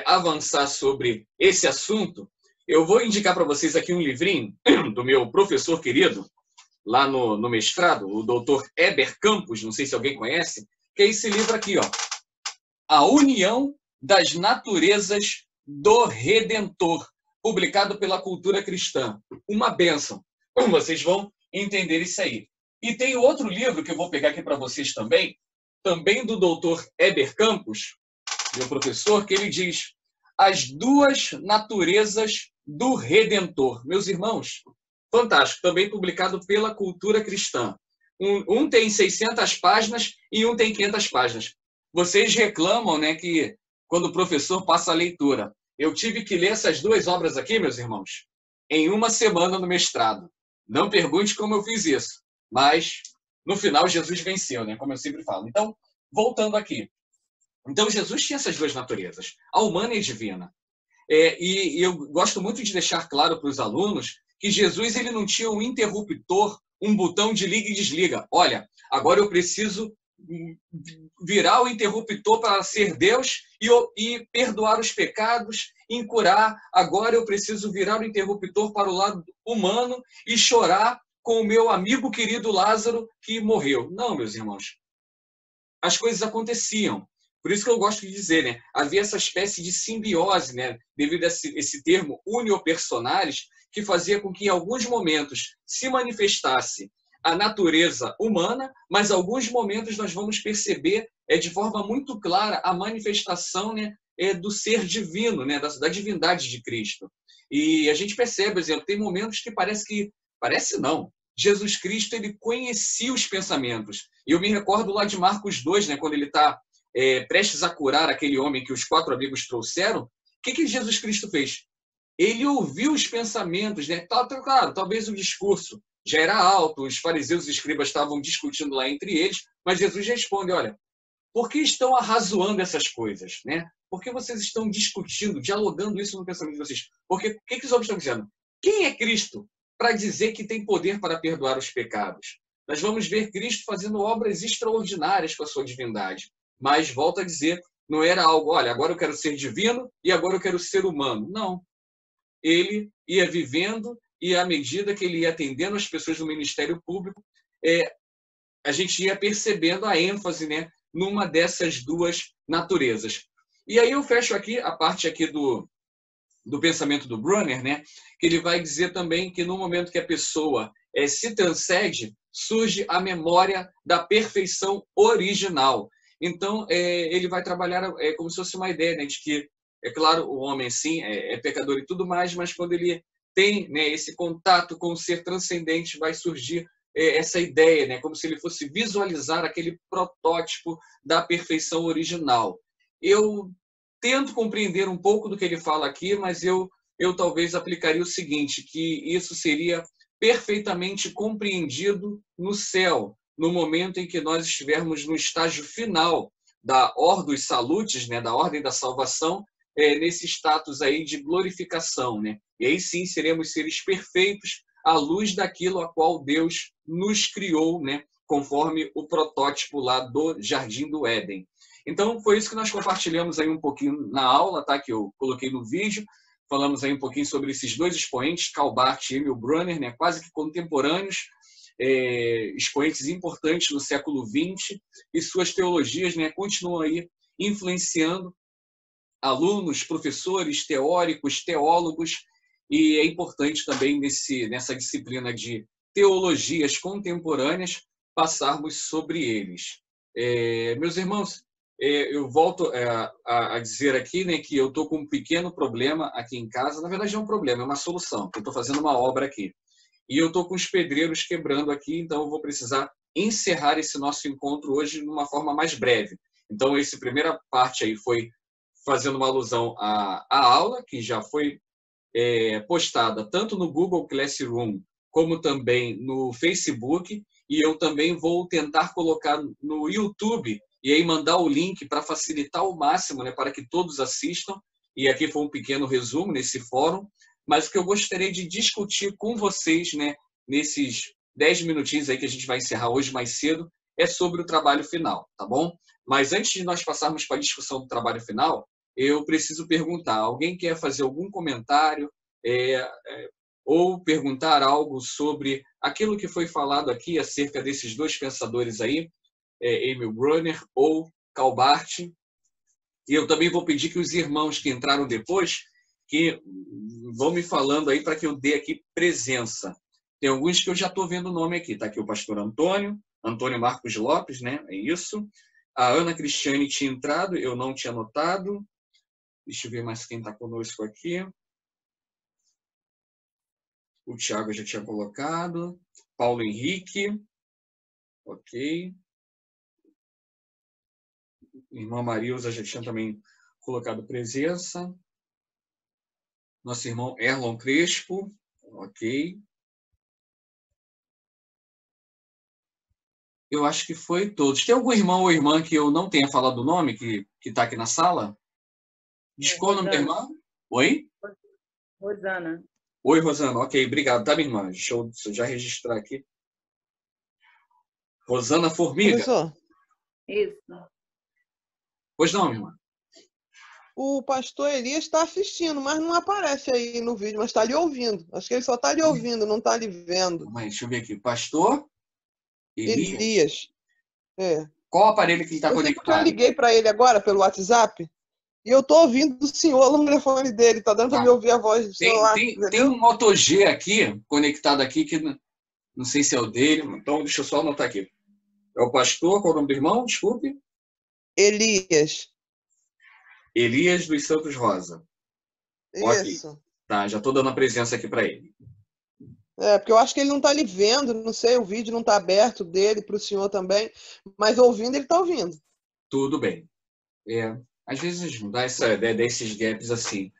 S1: avançar sobre esse assunto, eu vou indicar para vocês aqui um livrinho do meu professor querido, lá no mestrado, o doutor Heber Campos, não sei se alguém conhece, que é esse livro aqui, ó, A União das Naturezas do Redentor, publicado pela Cultura Cristã. Uma bênção. Vocês vão entender isso aí. E tem outro livro que eu vou pegar aqui para vocês também do doutor Heber Campos, meu professor, que ele diz As Duas Naturezas do Redentor. Meus irmãos, fantástico, também publicado pela Cultura Cristã. Um tem 600 páginas e um tem 500 páginas. Vocês reclamam, né, que quando o professor passa a leitura. Eu tive que ler essas duas obras aqui, meus irmãos, em uma semana no mestrado. Não pergunte como eu fiz isso, mas no final Jesus venceu, né, como eu sempre falo. Então, voltando aqui. Então, Jesus tinha essas duas naturezas, a humana e a divina. E eu gosto muito de deixar claro para os alunos que Jesus, ele não tinha um interruptor, um botão de liga e desliga. Olha, agora eu preciso virar o interruptor para ser Deus e perdoar os pecados, em curar. Agora eu preciso virar o interruptor para o lado humano e chorar com o meu amigo querido Lázaro que morreu. Não, meus irmãos. As coisas aconteciam. Por isso que eu gosto de dizer, né? Havia essa espécie de simbiose, né? Devido a esse termo unio personalis, que fazia com que em alguns momentos se manifestasse a natureza humana, mas em alguns momentos nós vamos perceber de forma muito clara a manifestação, né, do ser divino, né, da divindade de Cristo. E a gente percebe, por exemplo, tem momentos que parece não, Jesus Cristo, ele conhecia os pensamentos. E eu me recordo lá de Marcos 2, né, quando ele está prestes a curar aquele homem que os 4 amigos trouxeram. O que Jesus Cristo fez? Ele ouviu os pensamentos, né? Claro, talvez o discurso já era alto, os fariseus e escribas estavam discutindo lá entre eles, mas Jesus responde, olha, por que estão arrazoando essas coisas, né? Por que vocês estão discutindo, dialogando isso no pensamento de vocês? Porque o que os homens estão dizendo? Quem é Cristo para dizer que tem poder para perdoar os pecados? Nós vamos ver Cristo fazendo obras extraordinárias com a sua divindade. Mas, volto a dizer, não era algo, olha, agora eu quero ser divino e agora eu quero ser humano. Não. Ele ia vivendo e, à medida que ele ia atendendo as pessoas no ministério público, a gente ia percebendo a ênfase, né, numa dessas duas naturezas. E aí eu fecho aqui a parte aqui do pensamento do Brunner, né, que ele vai dizer também que no momento que a pessoa se transcende, surge a memória da perfeição original. Então, ele vai trabalhar como se fosse uma ideia, né, de que, é claro, o homem, sim, é pecador e tudo mais, mas quando ele tem, né, esse contato com o ser transcendente, vai surgir essa ideia, né, como se ele fosse visualizar aquele protótipo da perfeição original. Eu tento compreender um pouco do que ele fala aqui, mas eu talvez aplicaria o seguinte, que isso seria perfeitamente compreendido no céu, no momento em que nós estivermos no estágio final da Ordus Salutis, né, da Ordem da Salvação, nesse status aí de glorificação, né? E aí sim seremos seres perfeitos à luz daquilo a qual Deus nos criou, né, conforme o protótipo lá do Jardim do Éden. Então foi isso que nós compartilhamos aí um pouquinho na aula, tá? Que eu coloquei no vídeo. Falamos aí um pouquinho sobre esses dois expoentes, Karl Barth e Emil Brunner, né, quase que contemporâneos, expoentes importantes no século XX, e suas teologias, né, continuam aí influenciando alunos, professores, teóricos, teólogos, e é importante também nessa disciplina de teologias contemporâneas passarmos sobre eles. Meus irmãos, eu volto a dizer aqui, né, que eu estou com um pequeno problema aqui em casa. Na verdade, não é um problema, é uma solução. Eu estou fazendo uma obra aqui. E eu estou com os pedreiros quebrando aqui, então eu vou precisar encerrar esse nosso encontro hoje de uma forma mais breve. Então, essa primeira parte aí foi fazendo uma alusão à aula, que já foi postada tanto no Google Classroom como também no Facebook, e eu também vou tentar colocar no YouTube e aí mandar o link para facilitar ao máximo, né, para que todos assistam. E aqui foi um pequeno resumo nesse fórum, mas o que eu gostaria de discutir com vocês, né, nesses 10 minutinhos aí que a gente vai encerrar hoje mais cedo, é sobre o trabalho final, tá bom? Mas antes de nós passarmos para a discussão do trabalho final, eu preciso perguntar, alguém quer fazer algum comentário ou perguntar algo sobre aquilo que foi falado aqui acerca desses dois pensadores aí, Emil Brunner ou Karl Barth? E eu também vou pedir que os irmãos que entraram depois, que vão me falando aí para que eu dê aqui presença. Tem alguns que eu já estou vendo o nome aqui. Está aqui o pastor Antônio Marcos Lopes, né? É isso. A Ana Cristiane tinha entrado, eu não tinha notado. Deixa eu ver mais quem está conosco aqui. O Tiago já tinha colocado. Paulo Henrique. Ok. Irmã Marilza já tinha também colocado presença. Nosso irmão Erlon Crespo. Ok. Eu acho que foi todos. Tem algum irmão ou irmã que eu não tenha falado o nome, que está aqui na sala? Qual o nome da irmã? Oi?
S3: Rosana.
S1: Oi, Rosana. Ok, obrigado. Tá, minha irmã? Deixa eu já registrar aqui. Rosana Formiga.
S2: Professor,
S3: Isso.
S1: Pois não, minha irmã?
S2: o pastor Elias está assistindo, mas não aparece aí no vídeo, mas está ali ouvindo. Acho que ele só está ali ouvindo, não está ali vendo.
S1: Calma aí, deixa eu ver aqui. Pastor
S2: Elias.
S1: Qual aparelho que ele está
S2: Eu sei porque eu
S1: conectado?
S2: liguei para ele agora pelo WhatsApp e eu estou ouvindo o senhor no telefone dele. Está dando para me ouvir a voz do celular.
S1: Tem um Moto G aqui, conectado aqui, que não sei se é o dele. Então, deixa eu só anotar aqui. É o pastor, qual é o nome do irmão? Desculpe.
S2: Elias.
S1: Elias dos Santos Rosa.
S2: Isso.
S1: Ok. Tá, já estou dando a presença aqui para ele.
S2: Porque eu acho que ele não está ali vendo, não sei, o vídeo não está aberto dele para o senhor também, mas ouvindo ele está ouvindo.
S1: Tudo bem. Às vezes não dá esses gaps assim.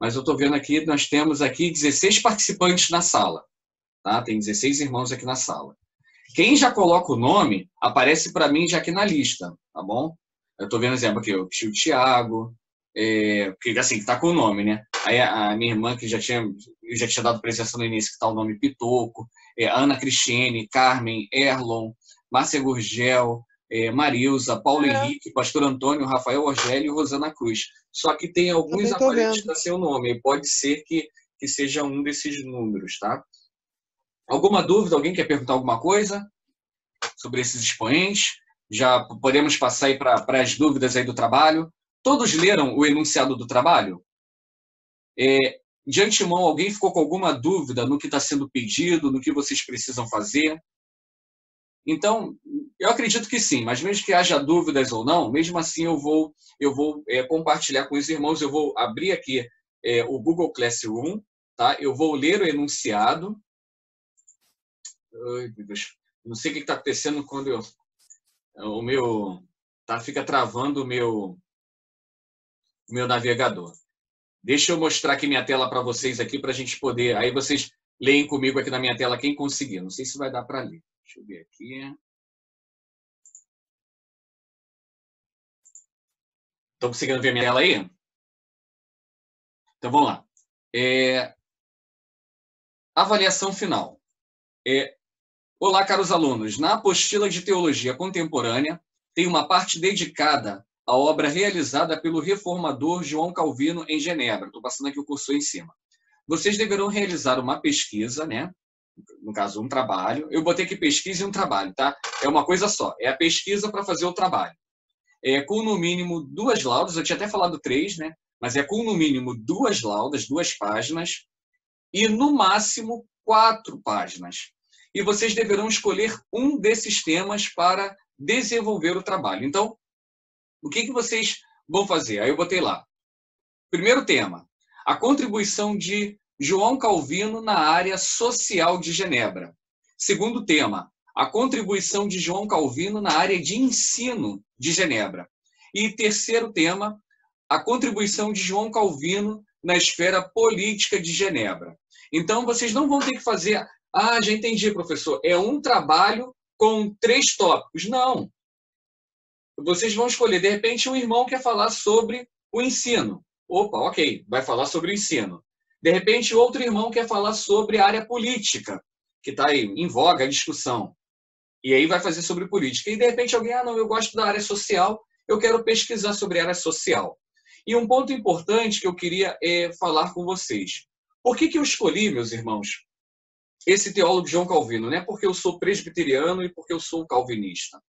S1: Mas eu estou vendo aqui, nós temos aqui 16 participantes na sala. Tá? Tem 16 irmãos aqui na sala. Quem já coloca o nome, aparece para mim já aqui na lista, tá bom? Eu estou vendo, exemplo, aqui o tio Tiago, porque assim, está com o nome, né? Aí a minha irmã, que eu já tinha dado presença no início, que está o nome Pitoco, Ana Cristiane, Carmen, Erlon, Márcia Gurgel, Marilza, Paulo Henrique, Pastor Antônio, Rafael Orgélio e Rosana Cruz. Só que tem alguns aparelhos que sem o nome, e pode ser que seja um desses números, tá? Alguma dúvida? Alguém quer perguntar alguma coisa sobre esses expoentes? Já podemos passar aí para as dúvidas aí do trabalho. Todos leram o enunciado do trabalho? De antemão, alguém ficou com alguma dúvida no que está sendo pedido, no que vocês precisam fazer? Então, eu acredito que sim, mas mesmo que haja dúvidas ou não, mesmo assim eu vou compartilhar com os irmãos, eu vou abrir aqui o Google Classroom, tá? Eu vou ler o enunciado. Ai, meu Deus. Não sei o que está acontecendo quando o meu fica travando o meu navegador. Deixa eu mostrar aqui minha tela para vocês aqui para a gente poder. Aí vocês leem comigo aqui na minha tela quem conseguir. Não sei se vai dar para ler. Deixa eu ver aqui. Estão conseguindo ver minha tela aí? Então vamos lá. Avaliação final. Olá, caros alunos. Na apostila de Teologia Contemporânea, tem uma parte dedicada à obra realizada pelo reformador João Calvino em Genebra. Estou passando aqui o cursor em cima. Vocês deverão realizar uma pesquisa, né? No caso, um trabalho. Eu botei aqui pesquisa e um trabalho, tá? É uma coisa só. É a pesquisa para fazer o trabalho. Com no mínimo 2 laudas, eu tinha até falado 3, né? Mas com no mínimo 2 laudas, 2 páginas, e no máximo 4 páginas. E vocês deverão escolher um desses temas para desenvolver o trabalho. Então, o que vocês vão fazer? Aí eu botei lá. Primeiro tema, a contribuição de João Calvino na área social de Genebra. Segundo tema, a contribuição de João Calvino na área de ensino de Genebra. E terceiro tema, a contribuição de João Calvino na esfera política de Genebra. Então, vocês não vão ter que fazer... Ah, já entendi, professor. É um trabalho com 3 tópicos. Não. Vocês vão escolher. De repente, um irmão quer falar sobre o ensino. Opa, ok, vai falar sobre o ensino. De repente, outro irmão quer falar sobre a área política, que está aí em voga a discussão. E aí vai fazer sobre política. E de repente alguém, não, eu gosto da área social, eu quero pesquisar sobre a área social. E um ponto importante que eu queria falar com vocês. Por que eu escolhi, meus irmãos, esse teólogo João Calvino? Não é porque eu sou presbiteriano e porque eu sou calvinista,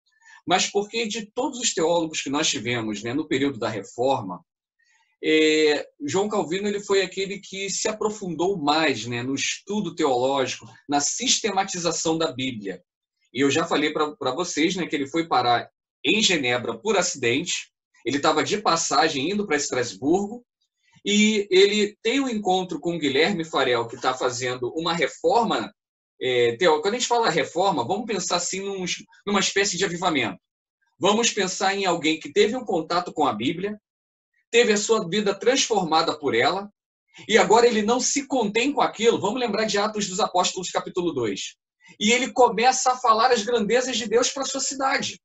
S1: mas porque de todos os teólogos que nós tivemos, né, no período da Reforma, João Calvino ele foi aquele que se aprofundou mais, né, no estudo teológico, na sistematização da Bíblia. E eu já falei para vocês, né, que ele foi parar em Genebra por acidente. Ele estava de passagem indo para Estrasburgo e ele tem um encontro com Guilherme Farel, que está fazendo uma reforma. Quando a gente fala reforma, vamos pensar assim numa espécie de avivamento. Vamos pensar em alguém que teve um contato com a Bíblia, teve a sua vida transformada por ela, e agora ele não se contém com aquilo. Vamos lembrar de Atos dos Apóstolos, capítulo 2. E ele começa a falar as grandezas de Deus para a sua cidade.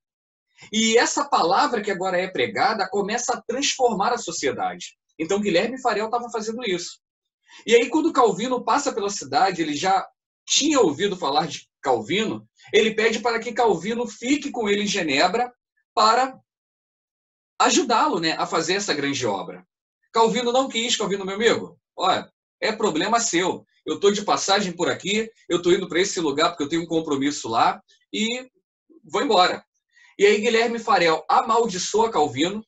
S1: E essa palavra que agora é pregada começa a transformar a sociedade. Então, Guilherme Farel estava fazendo isso. E aí, quando Calvino passa pela cidade, ele já tinha ouvido falar de Calvino, ele pede para que Calvino fique com ele em Genebra para ajudá-lo, né, a fazer essa grande obra. Calvino não quis. Calvino, meu amigo, olha, é problema seu. Eu estou de passagem por aqui, eu estou indo para esse lugar porque eu tenho um compromisso lá e vou embora. E aí Guilherme Farel amaldiçoa Calvino,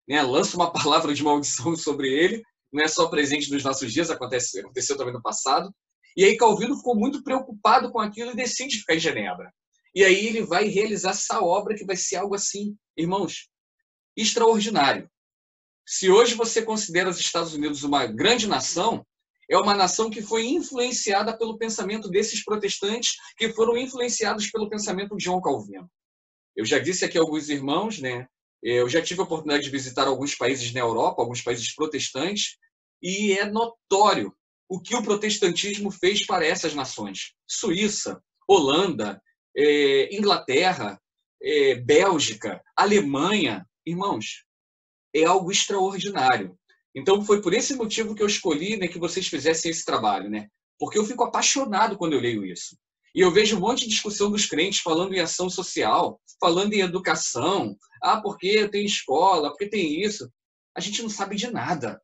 S1: né, lança uma palavra de maldição sobre ele, não é só presente nos nossos dias, aconteceu também no passado. E aí Calvino ficou muito preocupado com aquilo e decide ficar em Genebra. E aí ele vai realizar essa obra que vai ser algo assim, irmãos, extraordinário. Se hoje você considera os Estados Unidos uma grande nação, é uma nação que foi influenciada pelo pensamento desses protestantes que foram influenciados pelo pensamento de João Calvino. Eu já disse aqui a alguns irmãos, né? Eu já tive a oportunidade de visitar alguns países na Europa, alguns países protestantes, e é notório o que o protestantismo fez para essas nações. Suíça, Holanda, Inglaterra, Bélgica, Alemanha. Irmãos, é algo extraordinário. Então, foi por esse motivo que eu escolhi, né, que vocês fizessem esse trabalho, né? Porque eu fico apaixonado quando eu leio isso. E eu vejo um monte de discussão dos crentes falando em ação social, falando em educação. Ah, porque tem escola, porque tem isso. A gente não sabe de nada.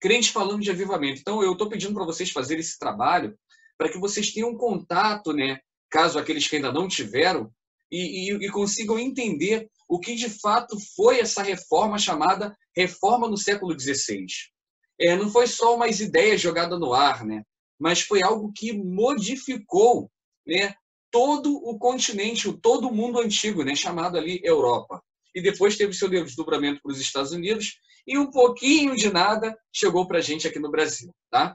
S1: Crentes falando de avivamento. Então, eu estou pedindo para vocês fazerem esse trabalho para que vocês tenham contato, né? Caso aqueles que ainda não tiveram, e consigam entender o que de fato foi essa reforma chamada Reforma no século XVI. Não foi só umas ideias jogadas no ar, né? Mas foi algo que modificou, né, todo o continente, todo o mundo antigo, né, chamado ali Europa. E depois teve seu desdobramento para os Estados Unidos e um pouquinho de nada chegou para a gente aqui no Brasil. Tá?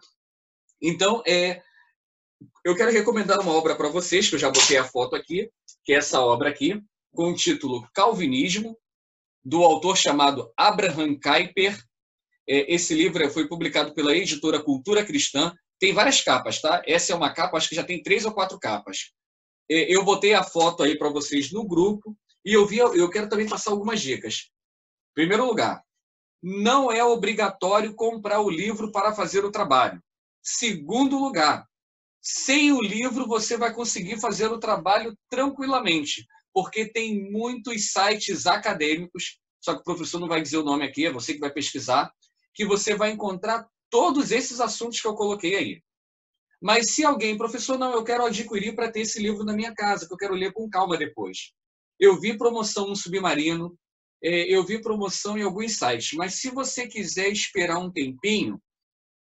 S1: Então, eu quero recomendar uma obra para vocês, que eu já botei a foto aqui, que é essa obra aqui, com o título Calvinismo, do autor chamado Abraham Kuyper. Esse livro foi publicado pela editora Cultura Cristã. Tem várias capas, tá? Essa é uma capa, acho que já tem 3 ou 4 capas. Eu botei a foto aí para vocês no grupo e eu quero também passar algumas dicas. Em primeiro lugar, não é obrigatório comprar o livro para fazer o trabalho. Segundo lugar, sem o livro você vai conseguir fazer o trabalho tranquilamente, porque tem muitos sites acadêmicos, só que o professor não vai dizer o nome aqui, é você que vai pesquisar, que você vai encontrar todos esses assuntos que eu coloquei aí. Mas se alguém, professor, não, eu quero adquirir para ter esse livro na minha casa, que eu quero ler com calma depois. Eu vi promoção no Submarino, eu vi promoção em alguns sites, mas se você quiser esperar um tempinho,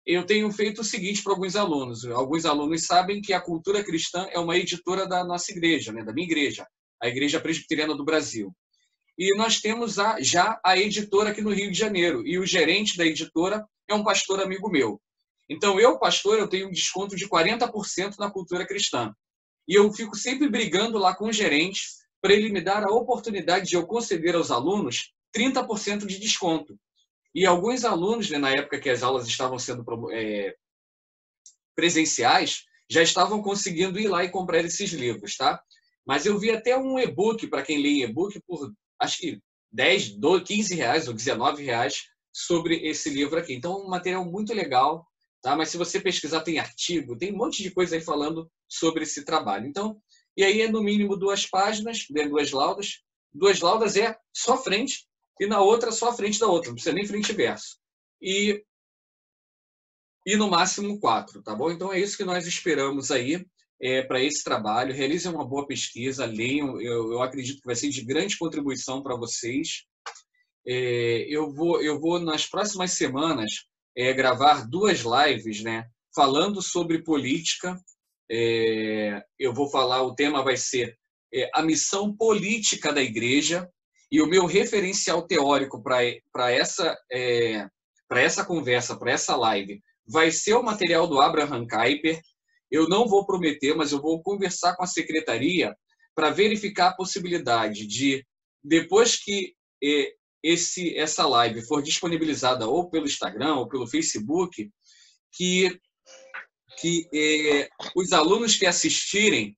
S1: eu tenho feito o seguinte para alguns alunos. Alguns alunos sabem que a Cultura Cristã é uma editora da nossa igreja, né, da minha igreja, a Igreja Presbiteriana do Brasil. E nós temos já a editora aqui no Rio de Janeiro, e o gerente da editora é um pastor amigo meu. Então, pastor, eu tenho um desconto de 40% na Cultura Cristã. E eu fico sempre brigando lá com o gerente para ele me dar a oportunidade de eu conceder aos alunos 30% de desconto. E alguns alunos, né, na época que as aulas estavam sendo presenciais, já estavam conseguindo ir lá e comprar esses livros, tá? Mas eu vi até um e-book, para quem lê em e-book, por acho que 10, 12, 15 reais ou 19 reais sobre esse livro aqui. Então, um material muito legal, tá? Mas se você pesquisar, tem artigo, tem um monte de coisa aí falando sobre esse trabalho. Então, e aí é no mínimo 2 páginas, 2 laudas. 2 laudas é só frente, e na outra só a frente da outra, não precisa nem frente e verso. E no máximo 4, tá bom? Então é isso que nós esperamos aí para esse trabalho. Realizem uma boa pesquisa, leiam, eu acredito que vai ser de grande contribuição para vocês. Eu vou nas próximas semanas gravar 2 lives, né, falando sobre política. Eu vou falar, o tema vai ser a missão política da igreja, e o meu referencial teórico para essa conversa, para essa live, vai ser o material do Abraham Kuyper. Eu não vou prometer, mas eu vou conversar com a secretaria para verificar a possibilidade de, depois que essa live for disponibilizada ou pelo Instagram ou pelo Facebook, que os alunos que assistirem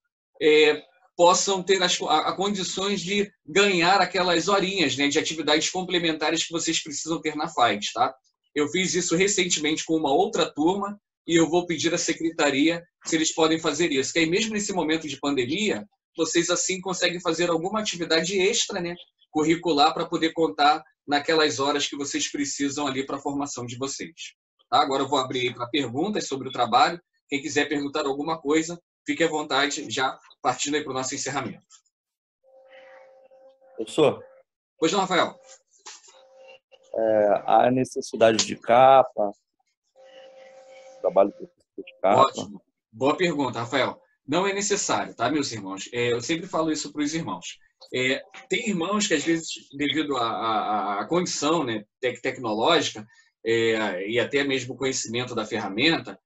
S1: possam ter as condições de ganhar aquelas horinhas, né, de atividades complementares que vocês precisam ter na FAIDS, tá? Eu fiz isso recentemente com uma outra turma e eu vou pedir à secretaria se eles podem fazer isso. Que aí, mesmo nesse momento de pandemia, vocês assim conseguem fazer alguma atividade extra, né, curricular, para poder contar naquelas horas que vocês precisam ali para a formação de vocês. Tá? Agora eu vou abrir para perguntas sobre o trabalho. Quem quiser perguntar alguma coisa, fique à vontade, já partindo aí para o nosso encerramento.
S4: Professor?
S1: Pois não, Rafael?
S4: A necessidade de capa, trabalho de capa.
S1: Ótimo. Boa pergunta, Rafael. Não é necessário, tá, meus irmãos? Eu sempre falo isso para os irmãos. Tem irmãos que, às vezes, devido à condição, né, tecnológica e até mesmo o conhecimento da ferramenta,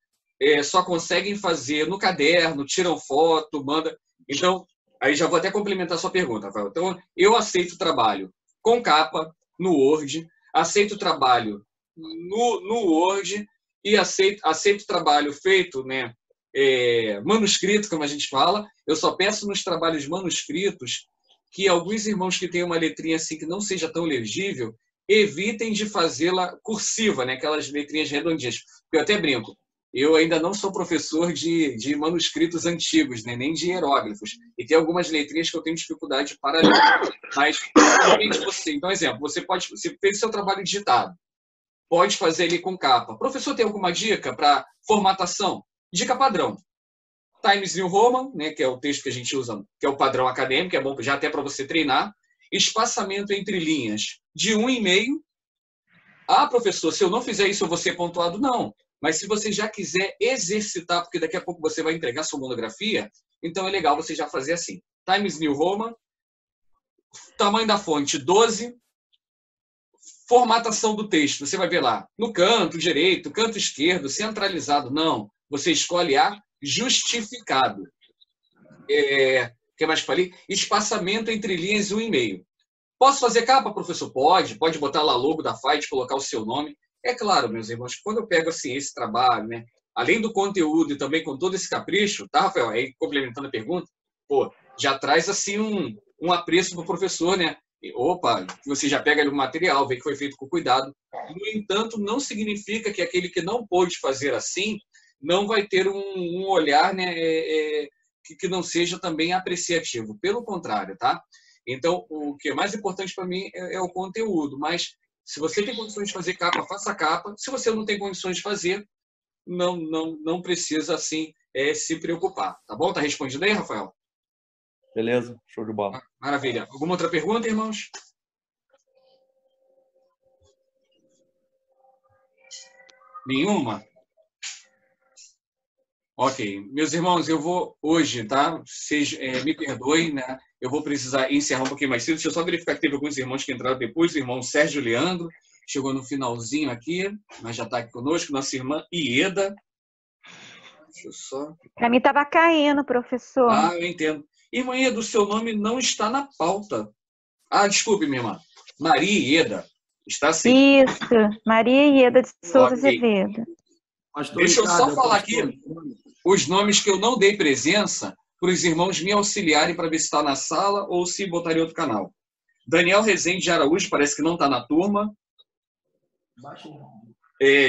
S1: só conseguem fazer no caderno, tiram foto, manda. Então, aí já vou até complementar a sua pergunta, Rafael. Então, eu aceito trabalho com capa no Word, aceito trabalho no Word e aceito trabalho feito, né, manuscrito, como a gente fala. Eu só peço nos trabalhos manuscritos que alguns irmãos que têm uma letrinha assim que não seja tão legível, evitem de fazê-la cursiva, né, aquelas letrinhas redondinhas. Eu até brinco. Eu ainda não sou professor de manuscritos antigos, né, nem de hieróglifos. E tem algumas letrinhas que eu tenho dificuldade para ler. Mas, realmente, então, exemplo, você fez seu trabalho digitado. Pode fazer ele com capa. Professor, tem alguma dica para formatação? Dica padrão. Times New Roman, né, que é o texto que a gente usa, que é o padrão acadêmico, é bom já até para você treinar. Espaçamento entre linhas de 1,5. Ah, professor, se eu não fizer isso, eu vou ser pontuado? Não. Mas se você já quiser exercitar, porque daqui a pouco você vai entregar sua monografia, Então é legal você já fazer assim. Times New Roman, tamanho da fonte 12, formatação do texto. Você vai ver lá, no canto direito, canto esquerdo, centralizado. Não, você escolhe a justificado. O que mais que falei? Espaçamento entre linhas 1,5. Posso fazer capa, professor? Pode botar lá logo da Fight, colocar o seu nome. É claro, meus irmãos, quando eu pego assim, esse trabalho, né, além do conteúdo e também com todo esse capricho, tá, Rafael? Aí, complementando a pergunta, pô, já traz assim um apreço para o professor, né? Opa, você já pega ali o material, vê que foi feito com cuidado. No entanto, não significa que aquele que não pôde fazer assim não vai ter um olhar, né, que não seja também apreciativo. Pelo contrário, tá? Então, o que é mais importante para mim é o conteúdo. Mas, se você tem condições de fazer capa, faça capa. Se você não tem condições de fazer, não precisa, assim, se preocupar. Tá bom? Tá respondido aí, Rafael?
S4: Beleza, show de bola.
S1: Maravilha. Alguma outra pergunta, irmãos? Nenhuma? Ok. Meus irmãos, eu vou hoje, tá? Vocês me perdoem, né? Eu vou precisar encerrar um pouquinho mais cedo. Deixa eu só verificar que teve alguns irmãos que entraram depois. O irmão Sérgio Leandro chegou no finalzinho aqui, mas já está aqui conosco. Nossa irmã Ieda. Deixa eu só...
S5: Para mim estava caindo, professor.
S1: Ah, eu entendo. Irmã Ieda, o seu nome não está na pauta. Ah, desculpe, minha irmã. Maria Ieda. Está sim.
S5: Isso, Maria Ieda de Souza
S1: Ok.
S5: Azevedo.
S1: Deixa eu só falar aqui os nomes que eu não dei presença para os irmãos me auxiliarem para ver se está na sala ou se botar em outro canal. Daniel Rezende de Araújo, parece que não está na turma.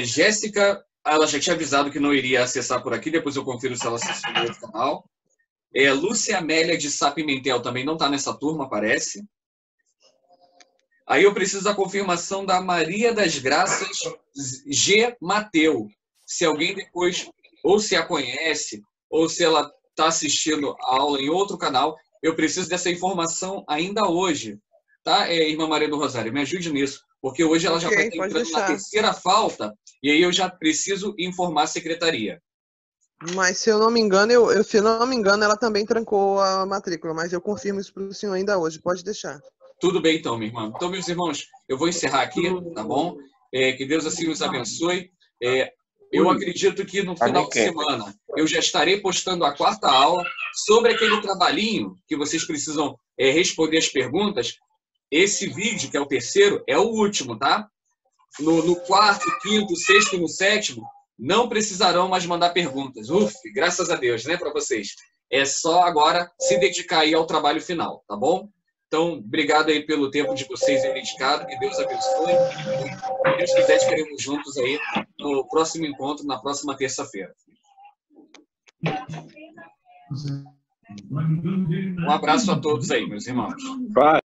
S1: Jéssica, ela já tinha avisado que não iria acessar por aqui, depois eu confiro se ela acessou no outro canal. Lúcia Amélia de Sá Pimentel também não está nessa turma, parece. Aí eu preciso da confirmação da Maria das Graças G. Mateu. Se alguém depois, ou se a conhece, ou se ela está assistindo a aula em outro canal, eu preciso dessa informação ainda hoje. Tá, irmã Maria do Rosário? Me ajude nisso, porque hoje ela já vai estar entrando na terceira falta, e aí eu já preciso informar a secretaria.
S2: Mas, se eu não me engano, se eu não me engano, ela também trancou a matrícula, mas eu confirmo isso para o senhor ainda hoje, pode deixar.
S1: Tudo bem, então, minha irmã. Então, meus irmãos, eu vou encerrar aqui, tá bom? Que Deus assim nos abençoe. Eu acredito que no final de semana eu já estarei postando a 4ª aula sobre aquele trabalhinho que vocês precisam responder as perguntas. Esse vídeo, que é o terceiro, é o último, tá? No 4º, 5º, 6º e no 7º, não precisarão mais mandar perguntas. Graças a Deus, né, para vocês. É só agora se dedicar aí ao trabalho final, tá bom? Então, obrigado aí pelo tempo de vocês aí dedicado, que Deus abençoe. Se Deus quiser, estaremos juntos aí no próximo encontro, na próxima terça-feira. Um abraço a todos aí, meus irmãos.
S4: Vai.